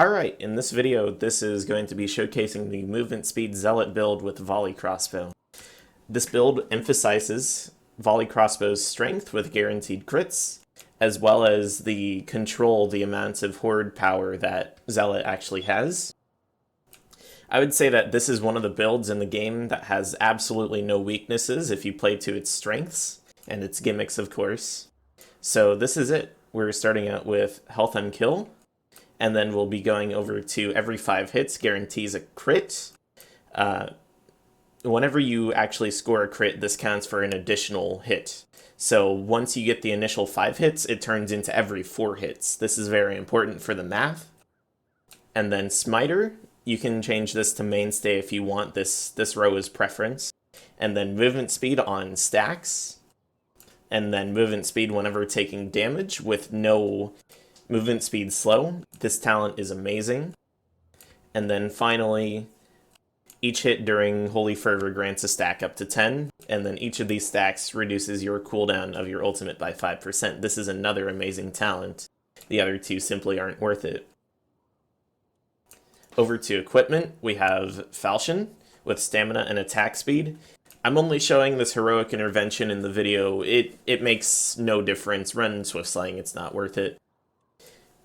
Alright, in this video, this is going to be showcasing the movement speed Zealot build with Volley crossbow. This build emphasizes Volley crossbow's strength with guaranteed crits, as well as the amount of horde power that Zealot actually has. I would say that this is one of the builds in the game that has absolutely no weaknesses if you play to its strengths, and its gimmicks of course. So this is it. We're starting out with health and kill, and then we'll be going over to every 5 hits guarantees a crit. Whenever you actually score a crit, this counts for an additional hit. So once you get the initial 5 hits, it turns into every 4 hits. This is very important for the math. And then Smiter, you can change this to mainstay if you want. This row is preference. And then movement speed on stacks. And then movement speed whenever taking damage with no movement speed slow. This talent is amazing. And then finally, each hit during Holy Fervor grants a stack up to 10, and then each of these stacks reduces your cooldown of your ultimate by 5%. This is another amazing talent. The other two simply aren't worth it. Over to equipment, we have Falchion with stamina and attack speed. I'm only showing this heroic intervention in the video. It makes no difference. Run Swift Slaying, it's not worth it.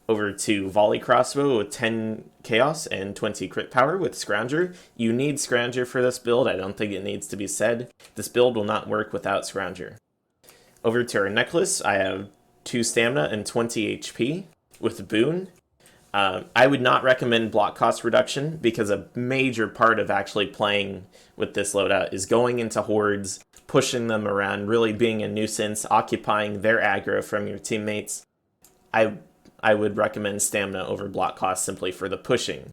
Over to Volley crossbow with 10 chaos and 20 crit power with Scrounger. You need Scrounger for this build. I don't think it needs to be said. This build will not work without Scrounger. Over to our necklace, I have 2 stamina and 20 HP with Boon. I would not recommend block cost reduction because a major part of actually playing with this loadout is going into hordes, pushing them around, really being a nuisance, occupying their aggro from your teammates. I would recommend stamina over block cost simply for the pushing.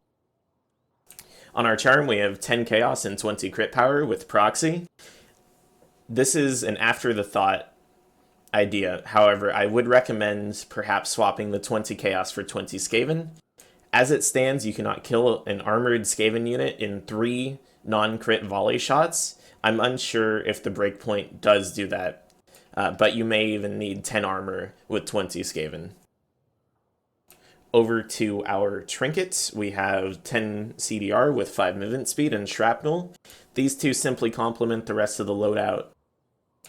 On our charm, we have 10 chaos and 20 crit power with proxy. This is an after-the-thought idea. However, I would recommend perhaps swapping the 20 chaos for 20 Skaven. As it stands, you cannot kill an armored Skaven unit in 3 non-crit volley shots. I'm unsure if the breakpoint does do that, but you may even need 10 armor with 20 Skaven. Over to our trinkets, we have 10 CDR with 5 movement speed and shrapnel. These two simply complement the rest of the loadout.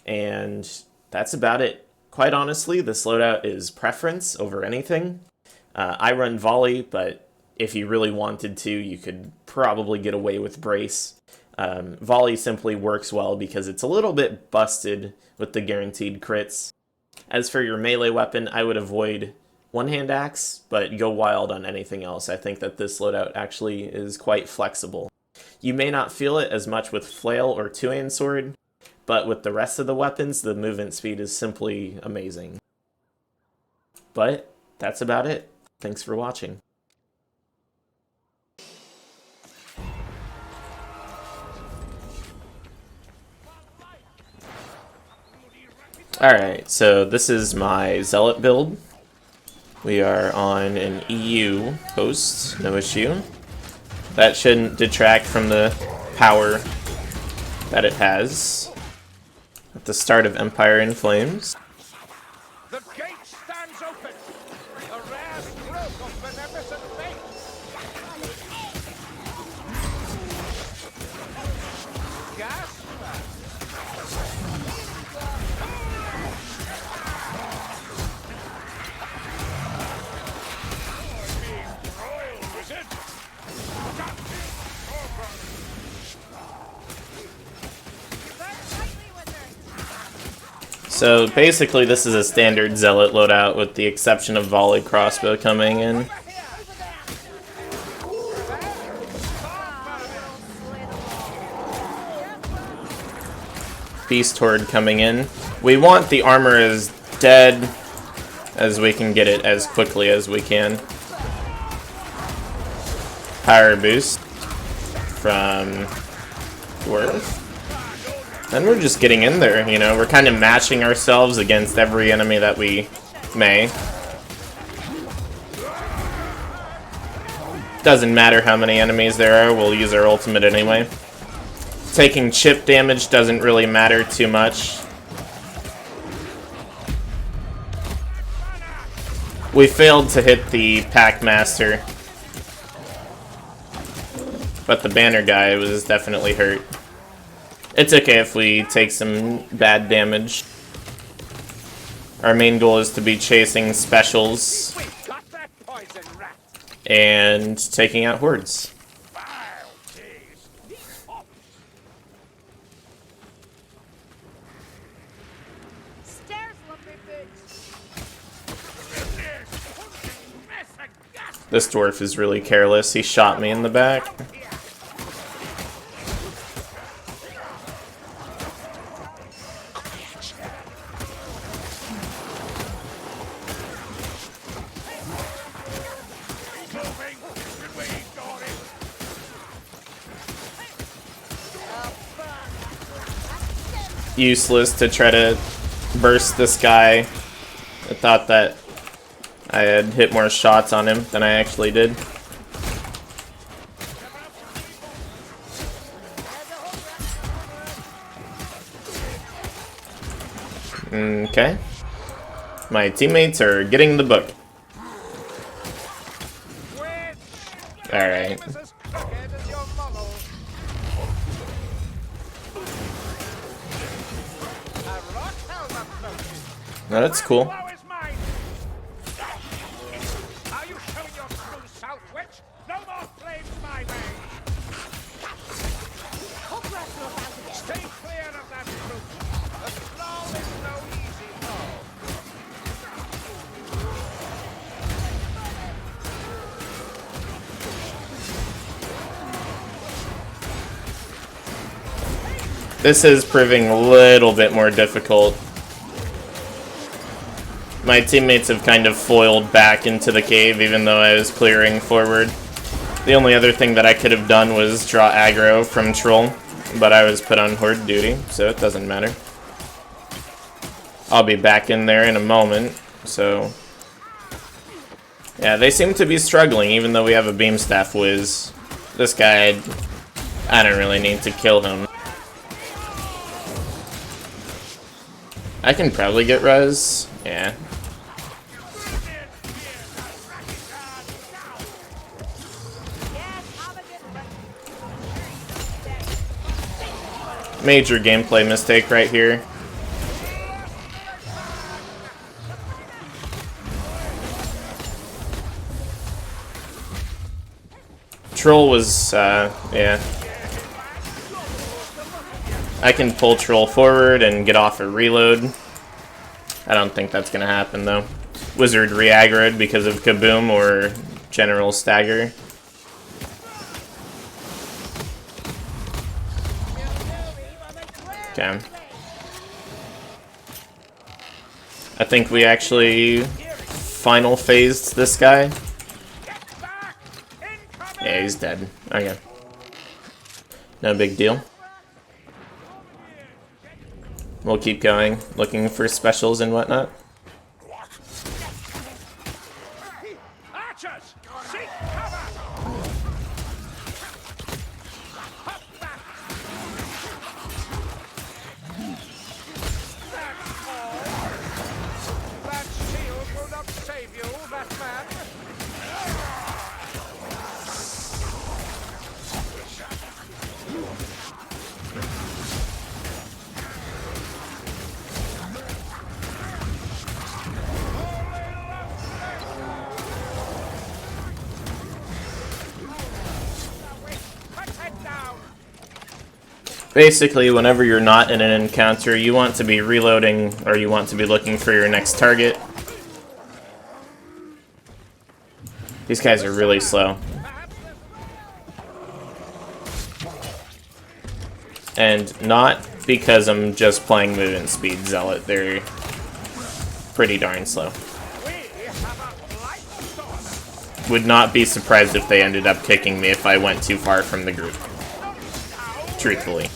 And that's about it. Quite honestly, this loadout is preference over anything. I run Volley, but if you really wanted to, you could probably get away with Brace. Volley simply works well because it's a little bit busted with the guaranteed crits. As for your melee weapon, I would avoid one-hand axe, but go wild on anything else. I think that this loadout actually is quite flexible. You may not feel it as much with flail or two-hand sword, but with the rest of the weapons, the movement speed is simply amazing. But that's about it. Thanks for watching. Alright, so this is my Zealot build. We are on an EU host, no issue. That shouldn't detract from the power that it has. At the start of Empire in Flames. The gate stands open. A rare stroke of beneficent fate. Gas. So basically this is a standard Zealot loadout with the exception of Volley crossbow coming in. Beast Horde coming in. We want the armor as dead as we can get it as quickly as we can. Power boost from Dwarf. And we're just getting in there, you know, we're kind of matching ourselves against every enemy that we may. Doesn't matter how many enemies there are, we'll use our ultimate anyway. Taking chip damage doesn't really matter too much. We failed to hit the Pack Master But the banner guy was definitely hurt. It's okay if we take some bad damage. Our main goal is to be chasing specials and taking out hordes. This dwarf is really careless. He shot me in the back. Useless to try to burst this guy. I thought that I had hit more shots on him than I actually did. Okay. My teammates are getting the book. Alright. No, that's cool. This is proving a little bit more difficult. My teammates have kind of foiled back into the cave even though I was clearing forward. The only other thing that I could have done was draw aggro from Troll, but I was put on horde duty, so it doesn't matter. I'll be back in there in a moment, so... Yeah, they seem to be struggling even though we have a beam staff whiz. This guy, I don't really need to kill him. I can probably get res. Yeah. Major gameplay mistake right here. Troll was, yeah. I can pull Troll forward and get off a reload. I don't think that's gonna happen though. Wizard re-aggroed because of Kaboom or General Stagger. Okay. I think we actually final phased this guy. Yeah, he's dead. Okay. No big deal. We'll keep going, looking for specials and whatnot. Archers, seek cover! That shield will not save you, that man. Basically, whenever you're not in an encounter, you want to be reloading or you want to be looking for your next target. These guys are really slow. And not because I'm just playing movement speed Zealot, they're pretty darn slow. Would not be surprised if they ended up kicking me if I went too far from the group. Truthfully.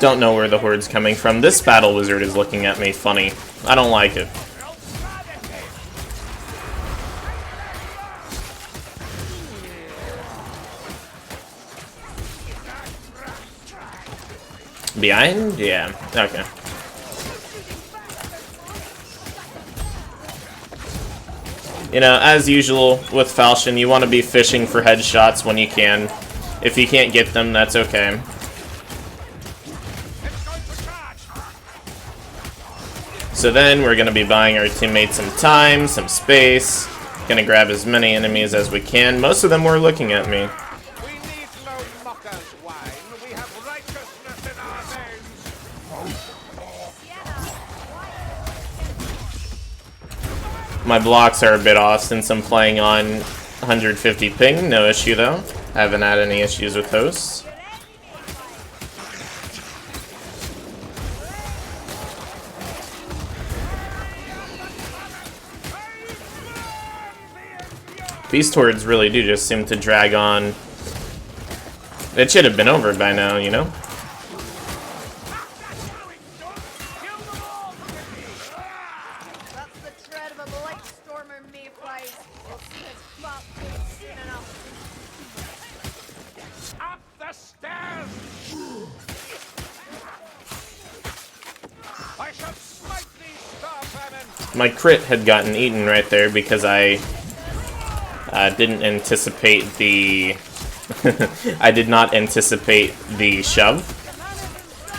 Don't know where the horde's coming from. This battle wizard is looking at me funny. I don't like it. Behind? Yeah. Okay. You know, as usual with Falchion, you want to be fishing for headshots when you can. If you can't get them, that's okay. So then we're going to be buying our teammates some time, some space. Going to grab as many enemies as we can. Most of them were looking at me. We need no mockers' wine. We have righteousness in our veins. My blocks are a bit off since I'm playing on 150 ping. No issue though. Haven't had any issues with hosts. These torrents really do just seem to drag on. It should have been over by now, you know? Up the stairs! I shall smite these star vermin! My crit had gotten eaten right there because I didn't anticipate the... I did not anticipate the shove.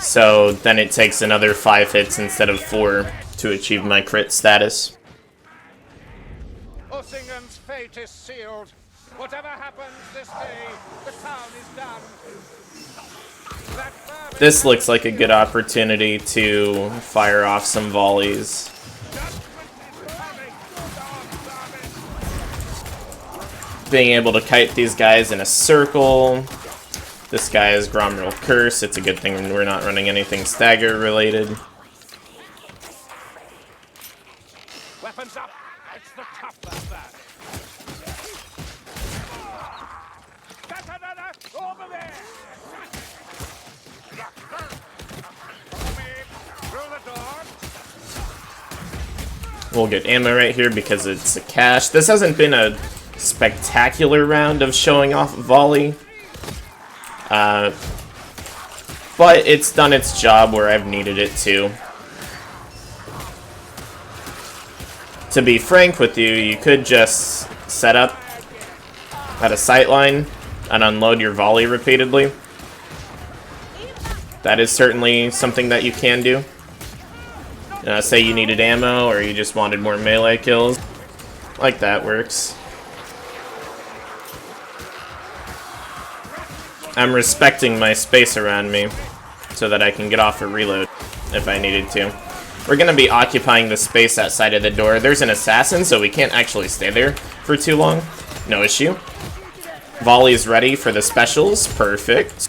So then it takes another 5 hits instead of 4 to achieve my crit status. Ussingham's fate is sealed. Whatever happens this day, the town is done. That vermin This looks like a good opportunity to fire off some volleys. judgment is coming. Dog vermin. Being able to kite these guys in a circle. This guy is Gromrel Curse. It's a good thing we're not running anything stagger related. Weapons up. It's the tough that. Over there. Follow me through the door. We'll get ammo right here because it's a cache. This hasn't been a spectacular round of showing off volley. But it's done its job where I've needed it to. To be frank with you, you could just set up at a sightline and unload your volley repeatedly. That is certainly something that you can do. Say you needed ammo or you just wanted more melee kills. Like that works. I'm respecting my space around me so that I can get off a reload if I needed to. We're going to be occupying the space outside of the door. There's an assassin, so we can't actually stay there for too long. No issue. Volley's ready for the specials. Perfect.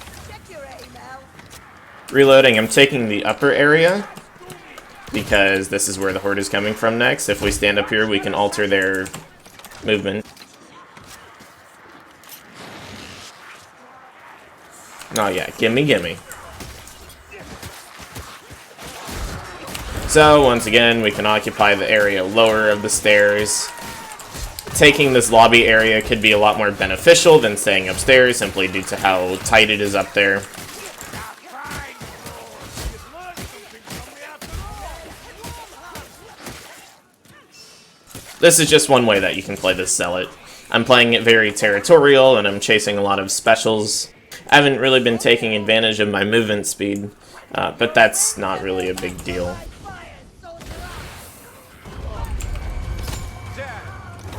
Reloading. I'm taking the upper area because this is where the horde is coming from next. If we stand up here, we can alter their movement. Oh yeah, gimme, gimme. So, once again, we can occupy the area lower of the stairs. Taking this lobby area could be a lot more beneficial than staying upstairs, simply due to how tight it is up there. This is just one way that you can play this Zealot. I'm playing it very territorial, and I'm chasing a lot of specials. I haven't really been taking advantage of my movement speed, but that's not really a big deal.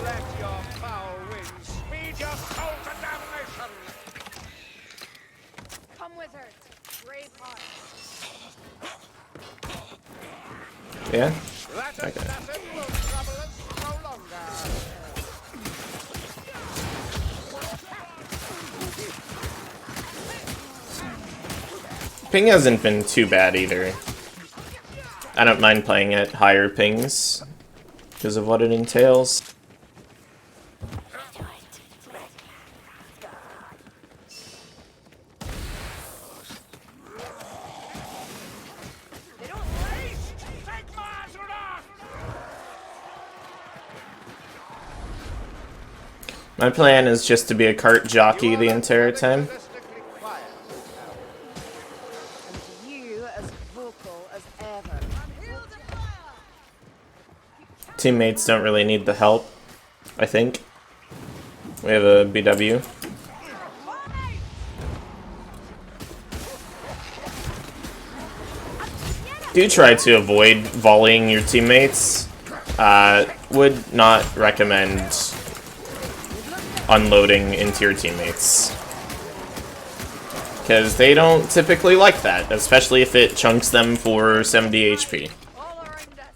Let your foul winds speed your soul to damnation. Come with her, brave heart. Yeah? That Okay. assassin will trouble us no longer. Ping hasn't been too bad either. I don't mind playing at higher pings because of what it entails. My plan is just to be a cart jockey the entire time. Realistically quiet. And you as vocal as ever. Teammates don't really need the help, I think. We have a BW. Do try to avoid volleying your teammates. Would not recommend unloading into your teammates, because they don't typically like that, especially if it chunks them for 70 HP. All around us.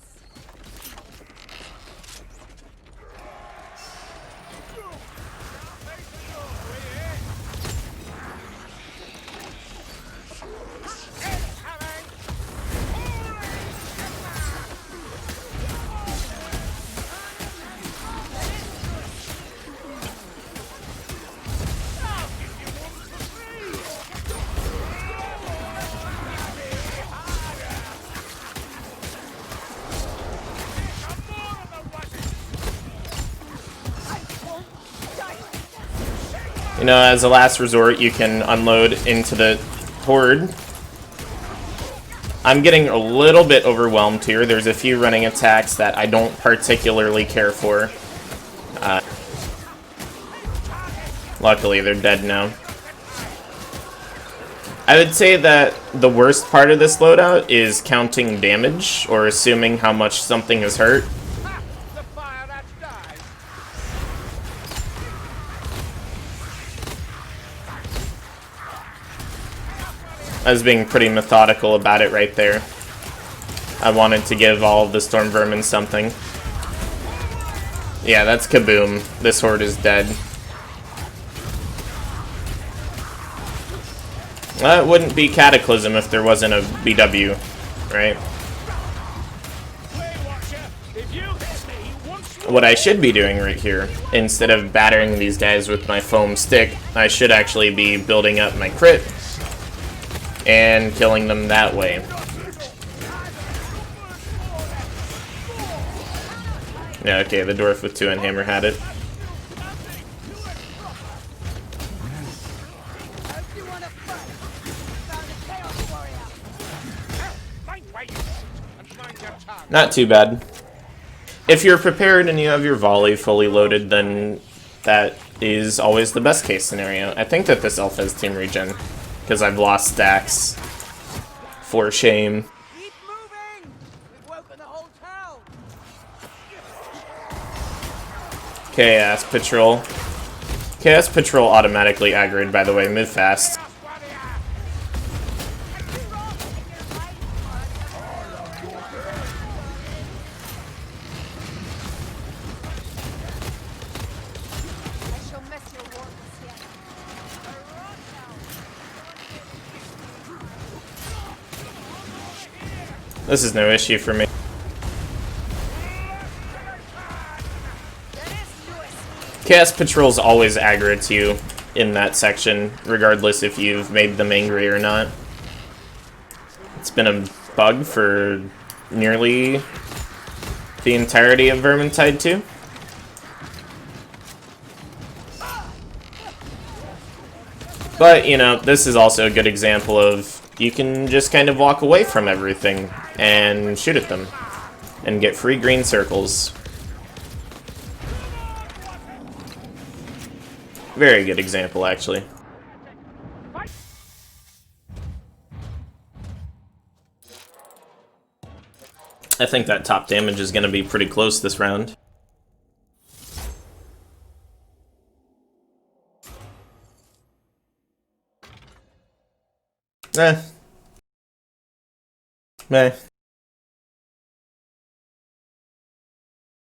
You know, as a last resort, you can unload into the horde. I'm getting a little bit overwhelmed here. There's a few running attacks that I don't particularly care for. Luckily, they're dead now. I would say that the worst part of this loadout is counting damage, or assuming how much something is hurt. Ha! The fire that dies. I was being pretty methodical about it right there. I wanted to give all of the storm vermin something. Yeah, that's kaboom. This horde is dead. Well, it wouldn't be Cataclysm if there wasn't a BW, right? What I should be doing right here, instead of battering these guys with my foam stick, I should actually be building up my crit and killing them that way. Yeah, okay, the dwarf with 2 and hammer had it. Not too bad. If you're prepared and you have your volley fully loaded, then that is always the best case scenario. I think that this elf has team regen, because I've lost stacks. For shame. Keep moving! We've woken the whole town! Chaos Patrol. Chaos Patrol automatically aggroed, by the way. Move fast. I shall miss your warmth yet. This is no issue for me. Chaos Patrol's always aggro to you in that section, regardless if you've made them angry or not. It's been a bug for nearly the entirety of Vermintide 2. But, you know, this is also a good example of you can just kind of walk away from everything and shoot at them and get free green circles. Very good example, actually. I think that top damage is going to be pretty close this round. Meh.